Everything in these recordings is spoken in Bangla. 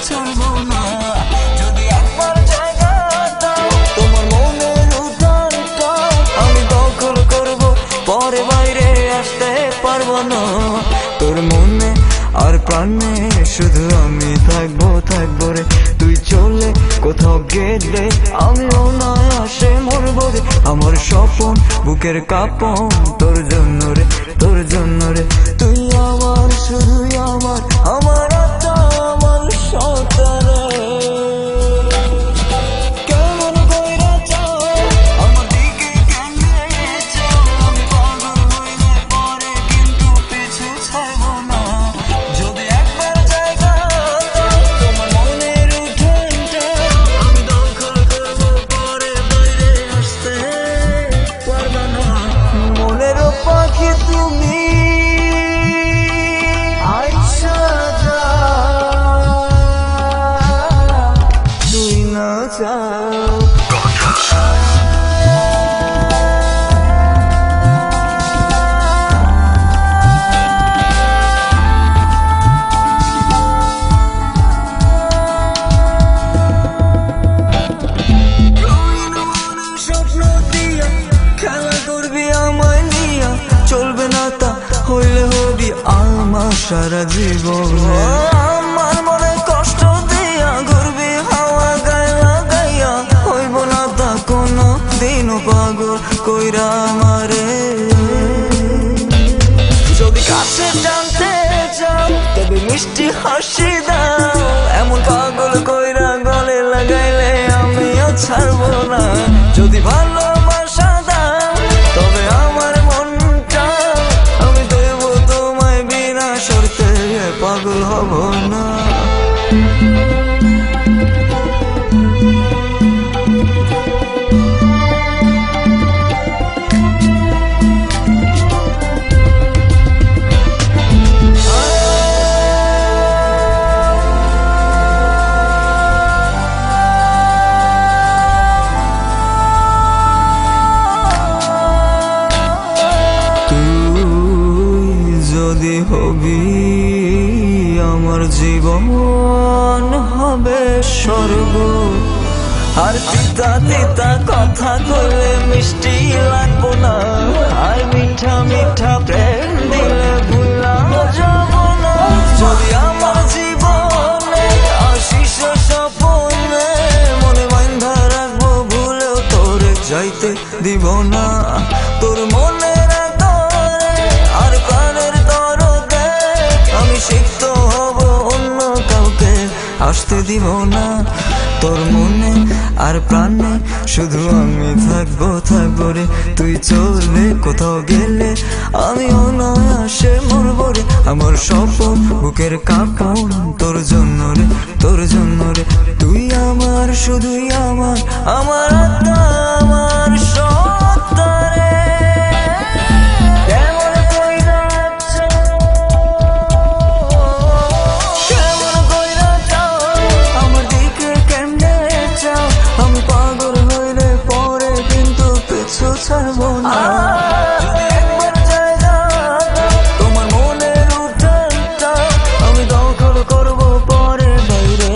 ছাড়বো না। যদি একবার জায়গা দাও তোমার মনের উঠানটা আমি দখল করব, পরে বাইরে আসতে পারবো না। তোর মনে আর প্রাণে শুধু আমি থাকবো থাকবো রে। তুই চলে কোথাও গেলে আমি অনায়াসে মরবো রে। আমার স্বপ্ন বুকের কাঁপন তোর জন্য রে, তোর জন্য রে। তুই আমার শুধুই আমার, আমার আত্মা আমার সত্তা রে। কেমন কইরা চাও আমার দিকে কেমনে চাও, আমি পাগল হইলে পরে কিন্তু পিছু ছাড়বো না। যদি একবার জায়গা দাও তোমার মনের উঠানটা আমি দখল করব, পরে বাইরে আসতে পারবা না। মনের পাখি তুমি আইসা যা, তুই না যাও। স্বপ্ন দিয়া খেলা করবি আমায় নিয়া, চলবে না তা হইলে হবি আমার সারা জীবন। আমার মনে কষ্ট দিয়া ঘুরবি হাওয়া গায়া গাইয়া, হইব না তা কোনো দিনও পাগল কইরা আমারে। যদি কাছে জানতে চাও তবে মিষ্টি হাসি দাও, এমন পাগল কইরা গলে লাগাইলে আমিও ছাড়বো না। যদি ভালোবাসা দাও তবে আমার মনটা আমি দেব তোমায়, বিনা শর্তে পাগল হব না। যদি হবি আমার জীবন হবে স্বর্গ, আর তিতা তিতা কথা কইলে মিষ্টি লাগবো না। আর মিঠা মিঠা প্রেম দিলে ভুলাম যাব না। যদি আমার জীবনে আসিস স্বপ্নে মনে বান্ধা রাখবো, ভুলেও তোরে যাইতে দিব না। তোর মনে আর প্রাণের দরদে আমি সিক্ত হব, অন্য কাউকে আসতে দিব না। তোর মনে আর প্রাণে শুধু আমি থাকবো থাকবো রে। তুই চললে কোথাও গেলে আমি অনায়াসে মরবো রে। আমার স্বপ্ন বুকের কাঁপন তোর জন্য রে, তোর জন্য রে। তুই আমার শুধুই আমার, আমার আত্মা আমার সত্তা রে। আমি পাগল হইলে পরে কিন্তু পিছু ছাড়বো না। যদি একবার জায়গা তোমার মনের উঠানটা আমি দখল করব, পরে বাইরে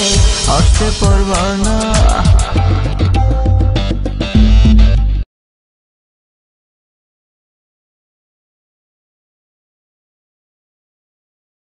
আসতে পারবা না।